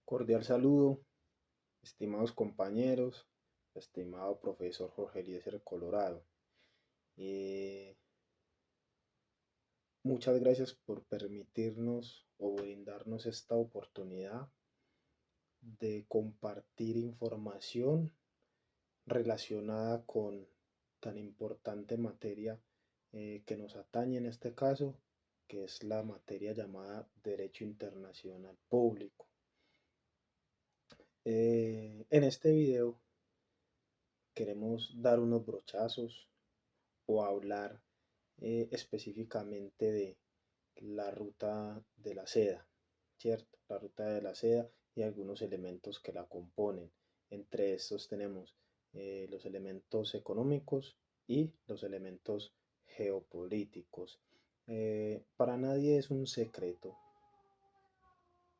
Cordial saludo, estimados compañeros, estimado profesor Jorge Eliezer Colorado. Eh, Muchas gracias por permitirnos o brindarnos esta oportunidad de compartir información relacionada con tan importante materia que nos atañe en este caso, que es la materia llamada Derecho Internacional Público. En este video queremos dar unos brochazos o hablar específicamente de la ruta de la seda, ¿cierto? La ruta de la seda y algunos elementos que la componen. Entre estos tenemos los elementos económicos y los elementos geopolíticos. Para nadie es un secreto,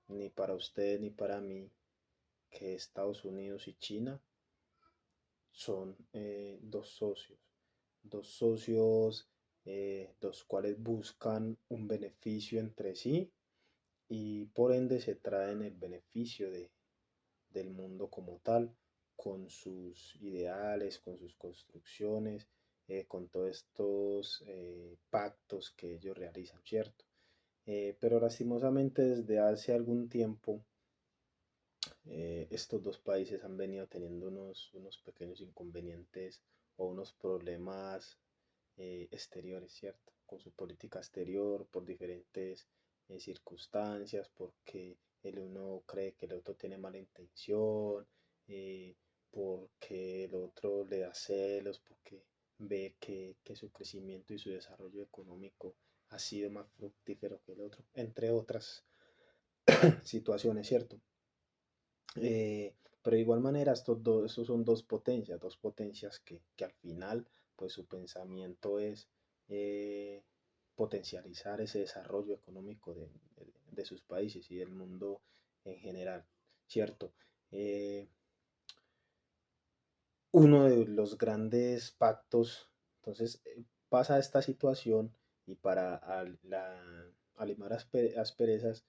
ni para usted ni para mí, que Estados Unidos y China son dos socios los cuales buscan un beneficio entre sí y por ende se traen el beneficio del mundo como tal, con sus ideales, con sus construcciones, con todos estos pactos que ellos realizan, ¿cierto? Pero lastimosamente desde hace algún tiempo estos dos países han venido teniendo unos pequeños inconvenientes o unos problemas exteriores, ¿cierto? Con su política exterior, por diferentes circunstancias, porque el uno cree que el otro tiene mala intención, eh, porque el otro le da celos, porque ve que su crecimiento y su desarrollo económico ha sido más fructífero que el otro, entre otras situaciones, ¿cierto? Pero de igual manera, estos son dos potencias que al final, pues su pensamiento es eh, potencializar ese desarrollo económico de sus países y del mundo en general, ¿cierto? Eh, Uno de los grandes pactos, entonces pasa esta situación y para alimar asperezas,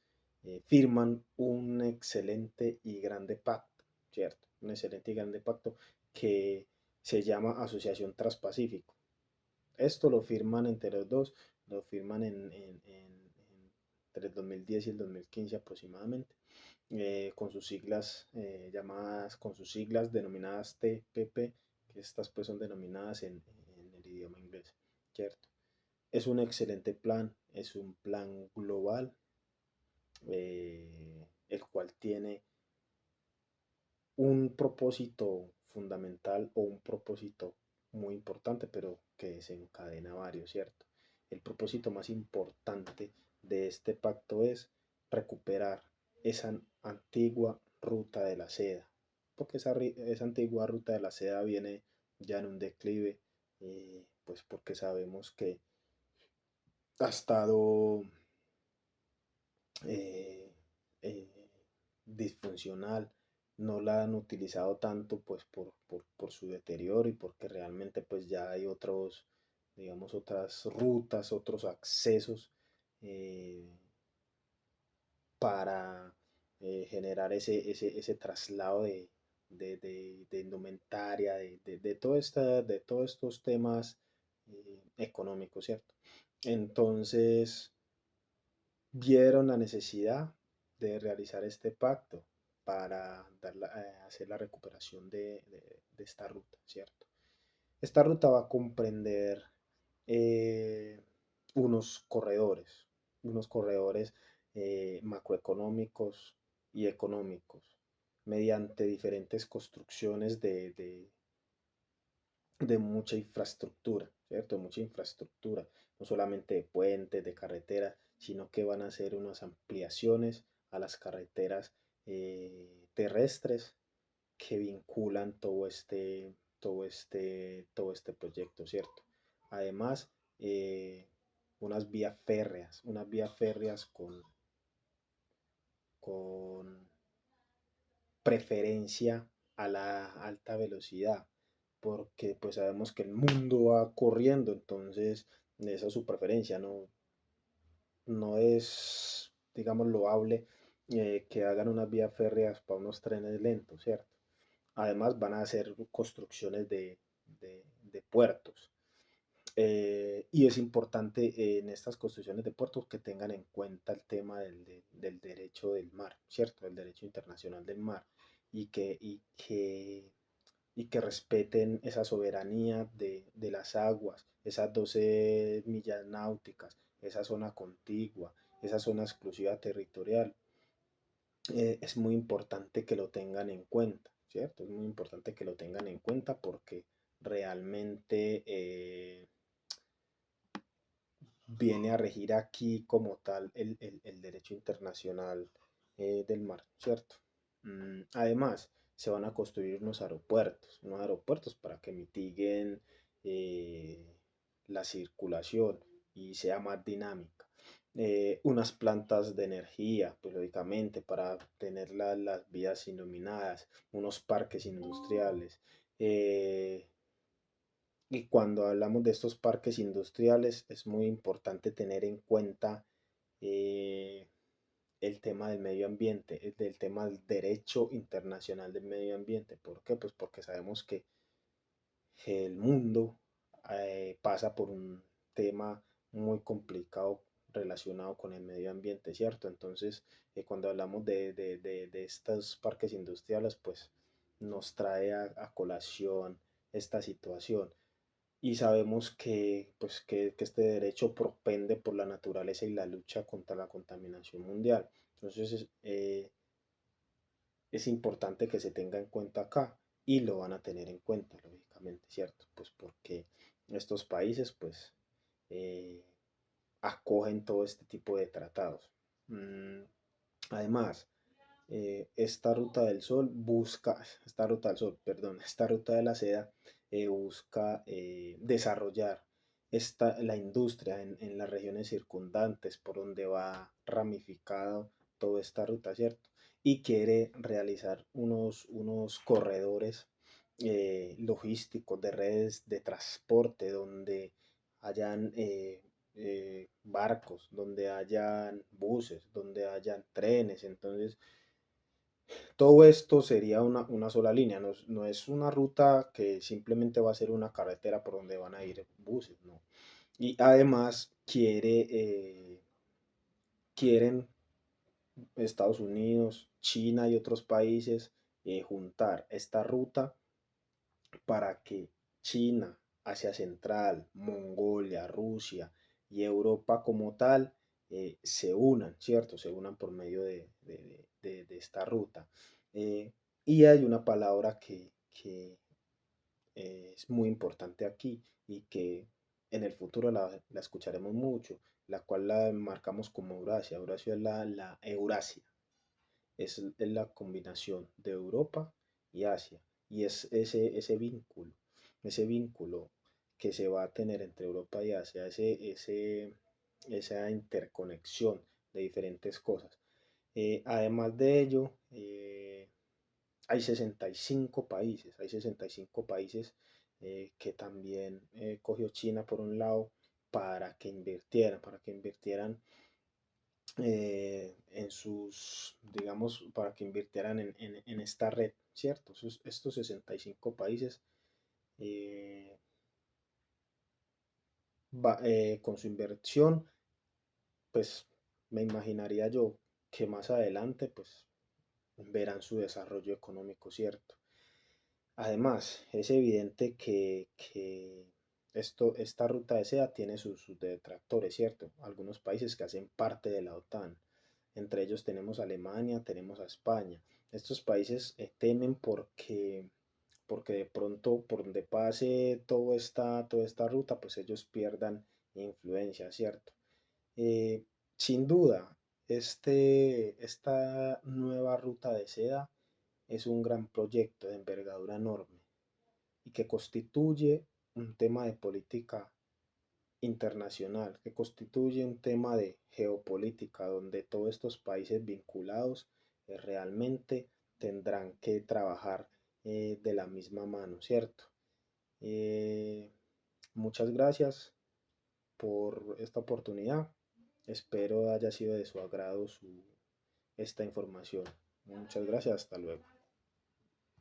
firman un excelente y grande pacto, ¿cierto? Un excelente y grande pacto que se llama Asociación Transpacífico. Esto lo firman entre los dos, lo firman entre el 2010 y el 2015 aproximadamente, con sus siglas con sus siglas denominadas TPP, que estas pues son denominadas en el idioma inglés, ¿cierto? Es un excelente plan, es un plan global, el cual tiene un propósito fundamental o un propósito muy importante, pero que desencadena varios, ¿cierto? El propósito más importante de este pacto es recuperar esa antigua ruta de la seda, porque esa antigua ruta de la seda viene ya en un declive, pues porque sabemos que ha estado eh, eh, disfuncional, no la han utilizado tanto pues por su deterioro y porque realmente pues ya hay otros, digamos, otras rutas, otros accesos eh, para generar ese traslado de indumentaria, de todos estos temas económicos, ¿cierto? Entonces, vieron la necesidad de realizar este pacto para hacer la recuperación de esta ruta, ¿cierto? Esta ruta va a comprender eh, unos corredores macroeconómicos y económicos, mediante diferentes construcciones de mucha infraestructura, ¿cierto? Mucha infraestructura, no solamente de puentes, de carreteras, sino que van a hacer unas ampliaciones a las carreteras terrestres que vinculan todo este proyecto, ¿cierto? Además, unas vías férreas con preferencia a la alta velocidad, porque pues sabemos que el mundo va corriendo, entonces esa es su preferencia, no es, digamos, loable que hagan unas vías férreas para unos trenes lentos, ¿cierto? Además van a hacer construcciones de puertos. Y es importante en estas construcciones de puertos que tengan en cuenta el tema del derecho del mar, ¿cierto? El derecho internacional del mar y que respeten esa soberanía de las aguas, esas 12 millas náuticas, esa zona contigua, esa zona exclusiva territorial. Es muy importante que lo tengan en cuenta, ¿cierto? Es muy importante que lo tengan en cuenta porque realmente viene a regir aquí como tal el derecho internacional del mar, ¿cierto? Además, se van a construir unos aeropuertos para que mitiguen eh, la circulación y sea más dinámica. Unas plantas de energía, periódicamente, para tener las vías iluminadas, unos parques industriales. eh, y cuando hablamos de estos parques industriales, es muy importante tener en cuenta eh, el tema del medio ambiente, del tema del derecho internacional del medio ambiente. ¿Por qué? Pues porque sabemos que el mundo pasa por un tema muy complicado relacionado con el medio ambiente, ¿cierto? Entonces, cuando hablamos de estos parques industriales, pues nos trae a colación esta situación y sabemos que, pues, que este derecho propende por la naturaleza y la lucha contra la contaminación mundial. Entonces es importante que se tenga en cuenta acá y lo van a tener en cuenta, lógicamente, ¿cierto? Pues porque estos países, pues, eh, acogen todo este tipo de tratados. Mm, Además, esta ruta del sol busca, esta ruta del sol, perdón, esta ruta de la seda busca desarrollar la industria en las regiones circundantes por donde va ramificado toda esta ruta, ¿cierto? Y quiere realizar unos corredores logísticos de redes de transporte donde hayan barcos, donde hayan buses, donde hayan trenes. Entonces, todo esto sería una sola línea, no es una ruta que simplemente va a ser una carretera por donde van a ir buses, no. Y además quieren Estados Unidos, China y otros países juntar esta ruta para que China, Asia Central, Mongolia, Rusia y Europa como tal se unan, ¿cierto? Se unan por medio de esta ruta. Y hay una palabra que es muy importante aquí y que en el futuro la escucharemos mucho, la cual la marcamos como Eurasia. Eurasia es la Eurasia, es la combinación de Europa y Asia. Y es ese vínculo que se va a tener entre Europa y Asia, esa interconexión de diferentes cosas. Además de ello, hay 65 países que también cogió China por un lado para que invirtieran digamos, para que invirtieran en esta red, ¿cierto? Estos 65 países eh, con su inversión, pues me imaginaría yo que más adelante, pues verán su desarrollo económico, ¿cierto? Además, es evidente que esta ruta de seda tiene sus detractores, ¿cierto? Algunos países que hacen parte de la OTAN. Entre ellos tenemos a Alemania, tenemos a España. Estos países temen porque de pronto por donde pase toda esta ruta, pues ellos pierdan influencia, ¿cierto? Eh, Sin duda, esta nueva ruta de seda es un gran proyecto de envergadura enorme y que constituye un tema de política internacional, que constituye un tema de geopolítica, donde todos estos países vinculados realmente tendrán que trabajar de la misma mano, ¿cierto? Eh, Muchas gracias por esta oportunidad. Espero haya sido de su agrado esta información. Muchas gracias, hasta luego.